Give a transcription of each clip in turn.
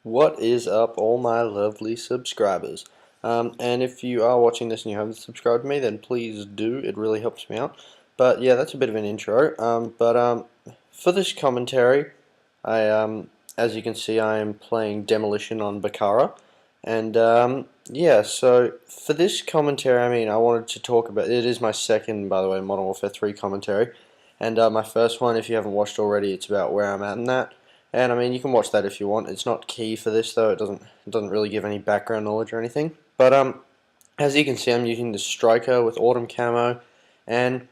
What is up, all my lovely subscribers? And if you are watching this and you haven't subscribed to me, then please do. It really helps me out. But yeah, that's a bit of an intro. For this commentary, as you can see, I am playing Demolition on Bakara. And yeah, so for this commentary, I wanted to talk about. It is my second, by the way, Modern Warfare 3 commentary. And my first one, if you haven't watched already, it's about where I'm at in that. And you can watch that if you want. It's not key for this though. It doesn't really give any background knowledge or anything. But as you can see, I'm using the Striker with Autumn Camo, and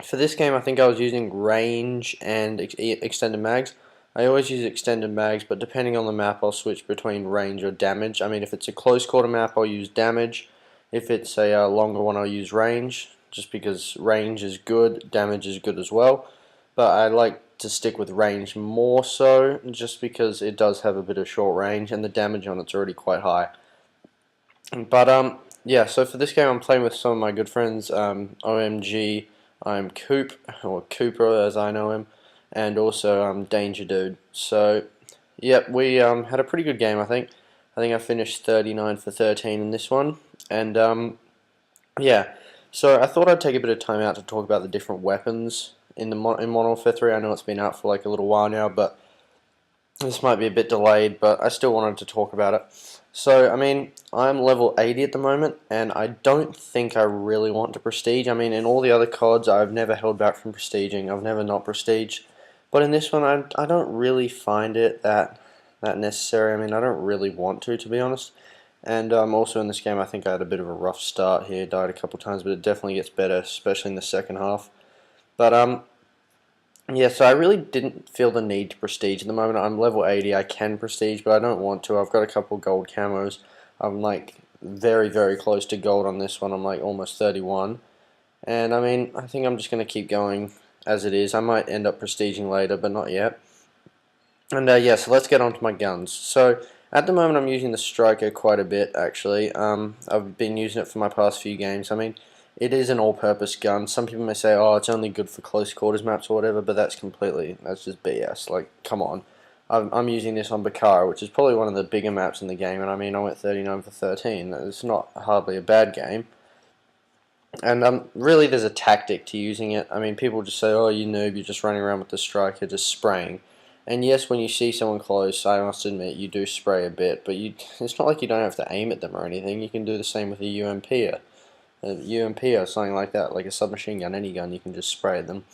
for this game, I think I was using range and extended mags. I always use extended mags, but depending on the map, I'll switch between range or damage. If it's a close quarter map, I'll use damage. If it's a longer one, I'll use range, just because range is good, damage is good as well. But I like to stick with range more so, just because it does have a bit of short range, and the damage on it's already quite high. But yeah, so for this game, I'm playing with some of my good friends, OMG. I'm Coop, or Cooper as I know him, and also Danger Dude. So, yep, we had a pretty good game, I think. I finished 39 for 13 in this one, and yeah. So I thought I'd take a bit of time out to talk about the different weapons in Modern Warfare 3. I know it's been out for like a little while now, but this might be a bit delayed, but I still wanted to talk about it. So, I'm level 80 at the moment, and I don't think I really want to prestige. In all the other CODs, I've never held back from prestiging. I've never not prestiged. But in this one, I don't really find it that necessary. I don't really want to be honest. And also in this game, I think I had a bit of a rough start here. Died a couple times, but it definitely gets better, especially in the second half. But yeah, so I really didn't feel the need to prestige at the moment. I'm level 80, I can prestige, but I don't want to. I've got a couple gold camos. I'm like very, very close to gold on this one. I'm like almost 31. And I think I'm just going to keep going as it is. I might end up prestiging later, but not yet. And yeah, so let's get on to my guns. So at the moment I'm using the Striker quite a bit actually. I've been using it for my past few games. It is an all-purpose gun. Some people may say, oh, it's only good for close quarters maps or whatever, but that's just BS. Like, come on. I'm using this on Bakara, which is probably one of the bigger maps in the game, and I went 39 for 13. It's not hardly a bad game. And really, there's a tactic to using it. People just say, oh, you noob, you're just running around with the Striker, just spraying. And yes, when you see someone close, I must admit, you do spray a bit, but it's not like you don't have to aim at them or anything. You can do the same with a UMP or something like that, like a submachine gun, any gun, you can just spray at them.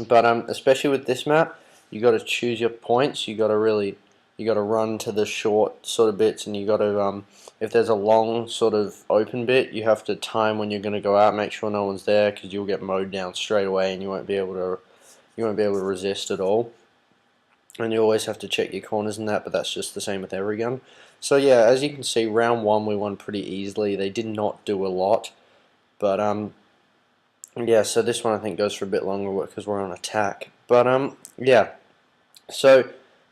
But especially with this map, you got to choose your points. You got to run to the short sort of bits, and you got to if there's a long sort of open bit, you have to time when you're going to go out, make sure no one's there, because you'll get mowed down straight away, and you won't be able to resist at all. And you always have to check your corners and that, but that's just the same with every gun. So yeah, as you can see, round one we won pretty easily. They did not do a lot, but yeah. So this one I think goes for a bit longer because we're on attack. But yeah. So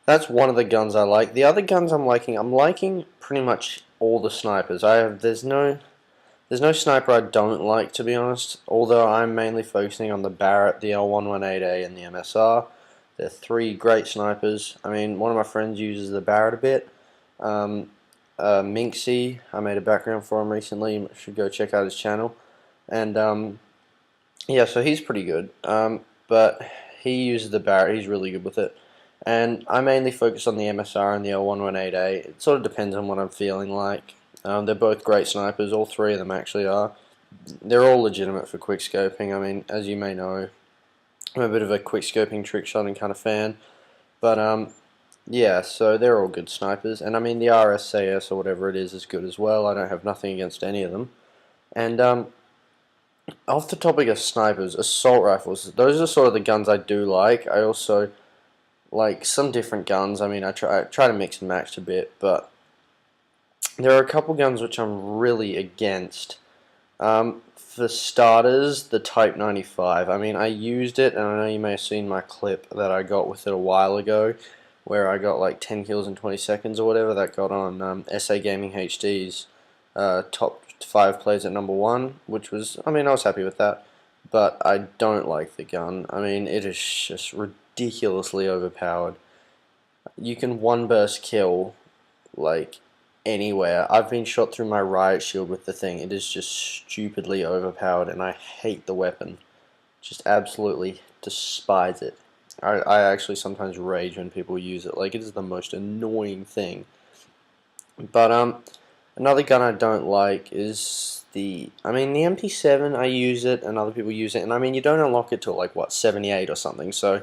that's one of the guns I like. The other guns I'm liking pretty much all the snipers. There's no sniper I don't like, to be honest. Although I'm mainly focusing on the Barrett, the L118A, and the MSR. They're three great snipers. One of my friends uses the Barrett a bit. Minxie, I made a background for him recently. You should go check out his channel. And yeah, so he's pretty good. But he uses the Barrett. He's really good with it. And I mainly focus on the MSR and the L118A. It sort of depends on what I'm feeling like. They're both great snipers. All three of them actually are. They're all legitimate for quickscoping. As you may know, I'm a bit of a quickscoping trick shotting kind of fan. But yeah, so they're all good snipers. And the RSAS or whatever it is good as well. I don't have nothing against any of them. And off the topic of snipers, assault rifles, those are sort of the guns I do like. I also like some different guns. I try to mix and match a bit, but there are a couple guns which I'm really against. For starters, the Type 95. I used it, and I know you may have seen my clip that I got with it a while ago, where I got like 10 kills in 20 seconds or whatever. That got on SA Gaming HD's top 5 plays at #1, which was, I was happy with that. But I don't like the gun. It is just ridiculously overpowered. you can one burst kill like anywhere. I've been shot through my riot shield with the thing. It is just stupidly overpowered, and I hate the weapon. Just absolutely despise it. I actually sometimes rage when people use it. Like, it is the most annoying thing. But another gun I don't like is the MP7. I use it, and other people use it, and I mean, you don't unlock it till like what, 78 or something. So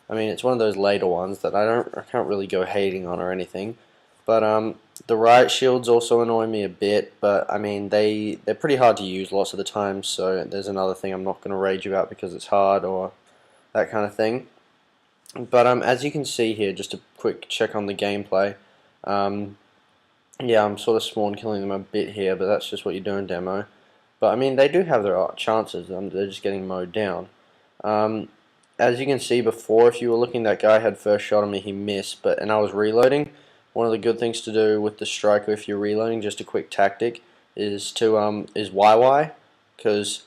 I mean, it's one of those later ones that I can't really go hating on or anything. But the riot shields also annoy me a bit, but I mean, they're pretty hard to use lots of the time. So there's another thing I'm not going to rage about because it's hard or that kind of thing. But as you can see here, just a quick check on the gameplay. Yeah, I'm sort of spawn killing them a bit here, but that's just what you do in demo. But I mean, they do have their chances. They're just getting mowed down. Um, as you can see before, if you were looking, that guy had first shot on me, he missed, and I was reloading. One of the good things to do with the striker if you're reloading, just a quick tactic, is YY, because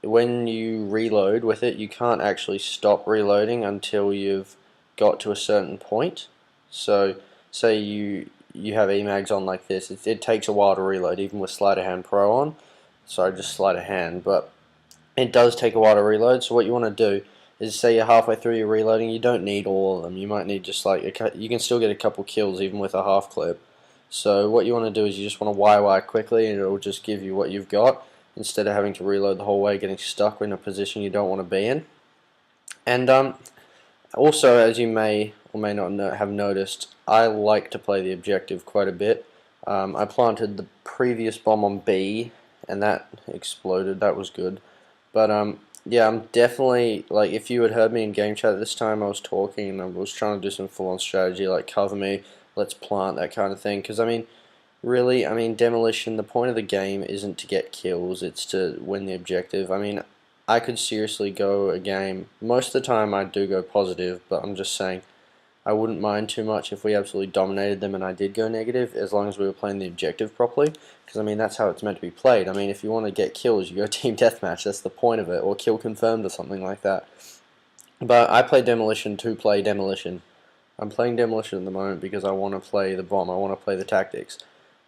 when you reload with it, you can't actually stop reloading until you've got to a certain point. So, say you have emags on like this, it takes a while to reload, even with Sleight of Hand Pro on. Sorry, just Sleight of Hand, but it does take a while to reload. So what you want to do is, say you're halfway through your reloading, you don't need all of them. You might need just like you can still get a couple kills even with a half clip. So what you want to do is you just want to YY quickly, and it'll just give you what you've got instead of having to reload the whole way, getting stuck in a position you don't want to be in. And also, as you may or may not have noticed, I like to play the objective quite a bit. I planted the previous bomb on B, and that exploded. That was good. But yeah, I'm definitely, like, if you had heard me in game chat this time, I was talking and I was trying to do some full-on strategy, like cover me, let's plant, that kind of thing. Because I mean, really, I mean, demolition. The point of the game isn't to get kills; it's to win the objective. I mean, I could seriously go a game. Most of the time, I do go positive, but I'm just saying, I wouldn't mind too much if we absolutely dominated them and I did go negative, as long as we were playing the objective properly. Because I mean, that's how it's meant to be played. I mean, if you want to get kills, you go team deathmatch. That's the point of it, or kill confirmed or something like that. But I play demolition to play demolition. I'm playing demolition at the moment because I want to play the bomb. I want to play the tactics.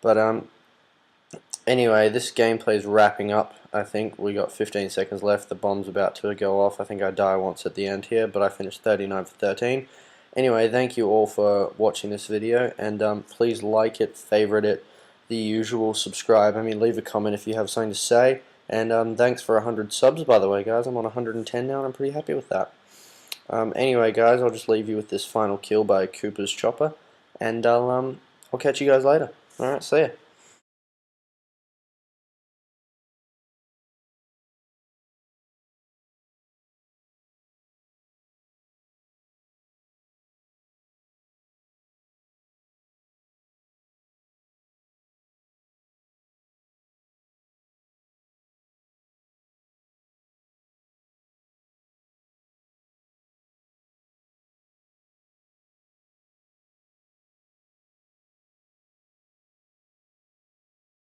But anyway, this gameplay is wrapping up. I think we got 15 seconds left. The bomb's about to go off. I think I die once at the end here, but I finished 39 for 13. Anyway, thank you all for watching this video, and please like it, favorite it, the usual, subscribe. I mean, leave a comment if you have something to say. And thanks for 100 subs, by the way, guys. I'm on 110 now, and I'm pretty happy with that. Anyway, guys, I'll just leave you with this final kill by Cooper's Chopper, and I'll catch you guys later. Alright, see ya.